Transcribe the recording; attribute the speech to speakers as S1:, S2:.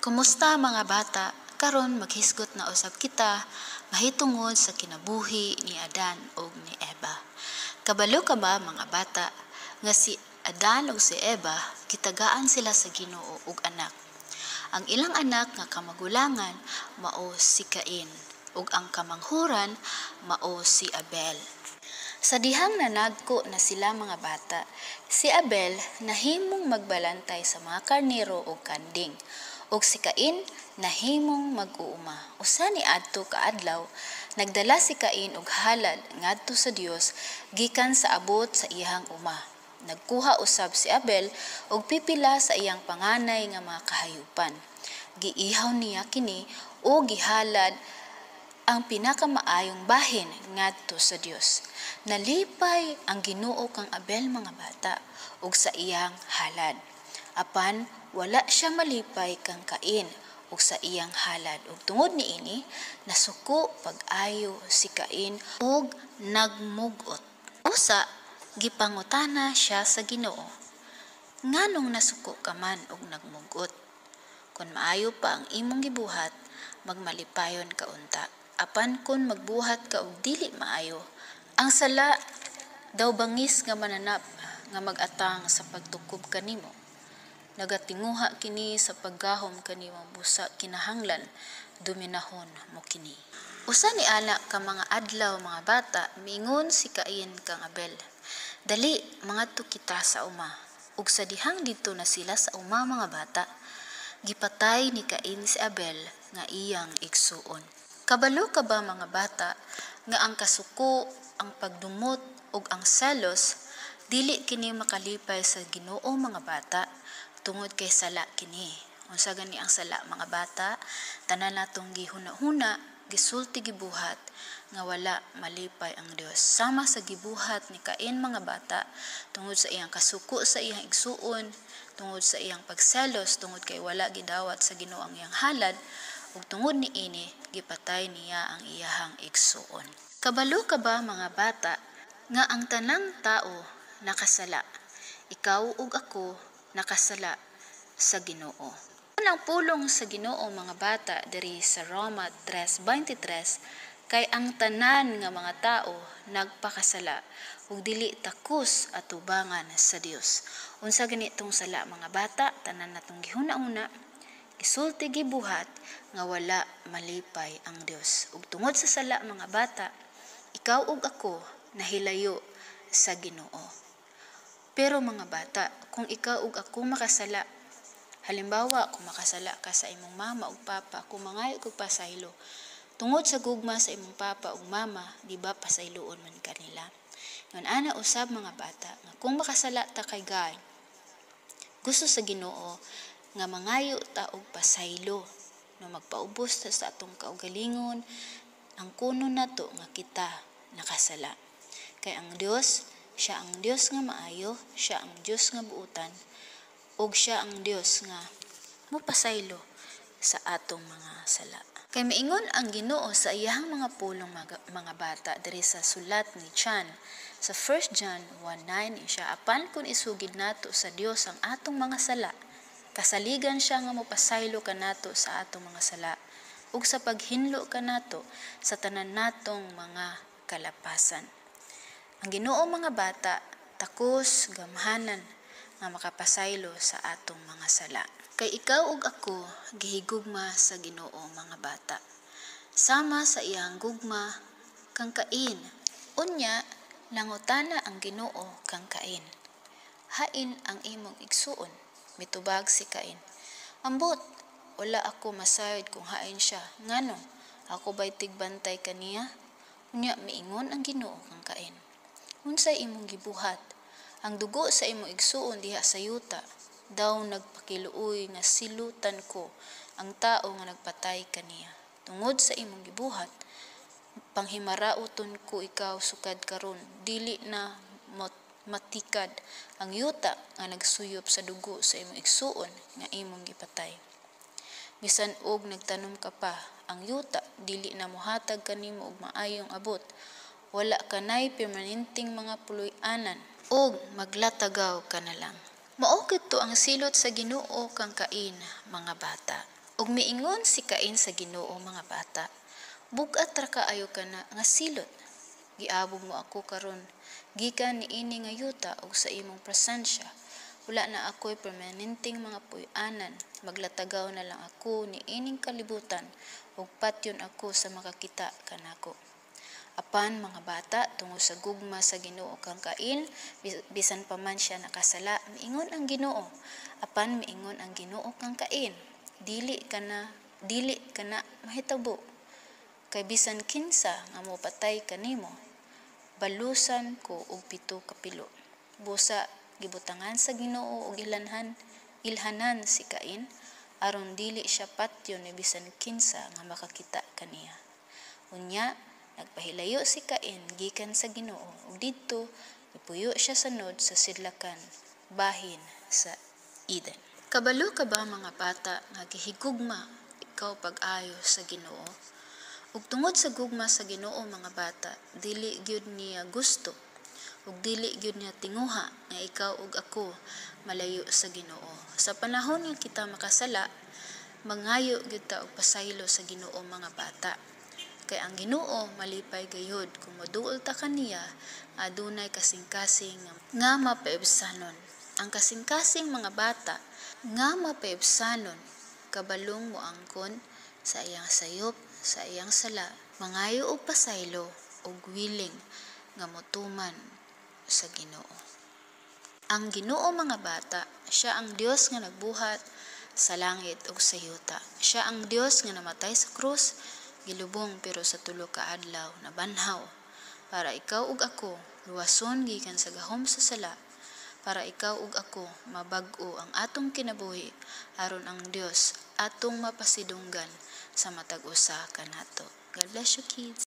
S1: Kumusta mga bata? Karon maghisgot na usab kita mahitungod sa kinabuhi ni Adan ug ni Eva. Kabalo ka ba mga bata nga si Adan ug si Eva gitagaan sila sa Ginoo ug anak. Ang ilang anak nga kamagulangan mao si Cain ug ang kamanghuran mao si Abel. Sa dihang nanagko na sila mga bata, si Abel nahimong magbalantay sa mga karnero ug kanding, ug si Cain nahimong mag-uuma. Usa ni adto kaadlaw, nagdala si Cain og halad ngadto sa Dios gikan sa abot sa iyang uma. Nagkuha usab si Abel og pipila sa iyang panganay nga mga kahayupan. Giihaw niya kini o gihalad ang pinakamaayong bahin ngadto sa Dios. Nalipay ang Ginoo kang Abel mga bata ug sa iyang halad. Apan wala siya malipay kang Cain ug sa iyang halad. Ug tungod niini nasuko pag-ayo si Cain ug nagmugot. Usa gipangutana siya sa Ginoo, nganong nasuko ka man ug nagmugot? Kung maayo pa ang imong gibuhat, magmalipayon ka unta. Apan kung magbuhat ka og dili maayo, ang sala daw bangis nga mananap nga mag-atang sa pagtukob kanimo. Nagatinguha kini sa paggahom kanimo busa kinahanglan dominahon mo kini. Usa ni ana ka mga adlaw mga bata, miingon si Cain kang Abel, dali mangadto kita sa uma. Ug sa dihang didto na sila sa uma mga bata, gipatay ni Cain si Abel nga iyang igsuon. Kabalo ka ba mga bata nga ang kasuko, ang pagdumot ug ang selos dili kini makalipay sa Ginoo mga bata tungod kay sala kini. Unsa gani ang sala mga bata? Tanan natong gihuna-huna, gisulti gibuhat nga wala malipay ang Dios. Sama sa gibuhat ni Cain mga bata tungod sa iyang kasuko sa iyang igsuon, tungod sa iyang pagselos, tungod kay wala gidawat sa Ginoo ang iyang halad, ug tungod niini gipatay niya ang iyahang igsuon. Kabalo ka ba mga bata nga ang tanang tao nakasala? Ikaw ug ako nakasala sa Ginoo. Ang pulong sa Ginoo mga bata diri sa Roma 3:23 kay ang tanan nga mga tao nagpakasala ug dili takos atubangan sa Dios. Unsa gani tong sala mga bata? Tanan natong gihuna-una, gisulti gibuhat nga wala malipay ang Dios. Ug tungod sa sala mga bata, ikaw ug ako nahilayo sa Ginoo. Pero mga bata, kung ikaw ug ako makasala, halimbawa kung makasala ka sa imong mama ug papa, kung mangayo kog pasaylo, tungod sa gugma sa imong papa ug mama, di ba pasayloon man kanila? Ngan ana usab mga bata, nga kung makasala ta kay God, gusto sa Ginoo nga mangayo ta og pasaylo, no magpaubos ta sa atong kaugalingon, ang kuno nato nga kita nakasala. Kay ang Dios, siya ang Dios nga maayo, siya ang Dios nga buutan, ug siya ang Dios nga mopasaylo sa atong mga sala. Kay maingon ang Ginoo sa iyang mga pulong mga bata diri sa sulat ni John sa 1 John 1:9 siya, apan kung isugid nato sa Dios ang atong mga sala, kasaligan siya nga mopasaylo kanato sa atong mga sala ug sa paghinlo kanato sa tanan natong mga kalapasan. Ang Ginoo mga bata takos gamhanan nga makapasaylo sa atong mga sala. Kay ikaw ug ako gihigugma sa Ginoo mga bata. Sama sa iyang gugma kang Cain. Unya langutana ang Ginoo kang Cain. Hain ang imong igsuon. Mitubag si Cain, ambot, wala ako masayod kung hain siya. Ngano, ako ba'y tigbantay kaniya? Unya miingon ang Ginoo kang Cain, unsay imong gibuhat? Ang dugo sa imong igsuon diha sa yuta, daw nagpakiluoy nga silutan ko ang tao nga nagpatay kaniya. Tungod sa imong gibuhat, panghimarauton ko ikaw sukad karon, dili na matikad ang yuta nga nagsuyop sa dugo sa imong igsuon nga imong gipatay. Bisan og nagtanom ka pa, ang yuta dili na mohatag kanimo og maayong abot. Wala kanay permanenteng mga puloy-anan og maglatagaw ka na lang. Mao kito ang silot sa Ginoo kang Cain mga bata. Ug miingon si Cain sa Ginoo, mga bata, bugat ra kaayo ka na nga silot. Giabog mo ako karon, gikan niini nga yuta ug sa imong presensya. Wala na ako'y permanenteng mga puy-anan, maglatagaw na lang ako ni ining kalibutan ug patyon ako sa makakita kanako. Apan mga bata, tungod sa gugma sa Ginoo kang Cain, bisan pa man siya nakasala, miingon ang Ginoo. Apan miingon ang Ginoo kang Cain, dili ka na mahitabo. Kay bisan kinsa nga mopatay kanimo, balusan ko og 7 ka pilo. Busa gibutangan sa Ginoo og ilhanan si Cain aron dili siya patyon ni bisan kinsa nga makakita kaniya. Unya nagpahilayo si Cain gikan sa Ginoo ug didto gipuyo siya sanod sa sidlakan bahin sa Eden. Kabalo ka ba mga bata nga gihigugma ikaw pag-ayo sa Ginoo? Ug tungod sa gugma sa Ginoo mga bata, dili gyud niya gusto ug dili gyud niya tinguha nga ikaw ug ako malayo sa Ginoo. Sa panahon nga kita makasala, mangayo gyud ta og pasaylo sa Ginoo mga bata. Kay ang Ginoo malipay gayud kung moduol ta kaniya, adunay kasing-kasing nga mapaibsanon. Ang kasing-kasing mga bata nga mapaibsanon kabalong moangkon sa iyang sayop, sa iyang sala, mangayo og pasaylo ug willing nga motuman sa Ginoo. Ang Ginoo mga bata, siya ang Dios nga nagbuhat sa langit ug sa yuta. Siya ang Dios nga namatay sa krus, gilubong pero sa 3 ka adlaw nabanhaw para ikaw ug ako luwason gikan sa gahom sa sala, para ikaw ug ako mabag-o ang atong kinabuhi aron ang Dios atong mapasidunggan sa matag usa kanato. God bless you, kids.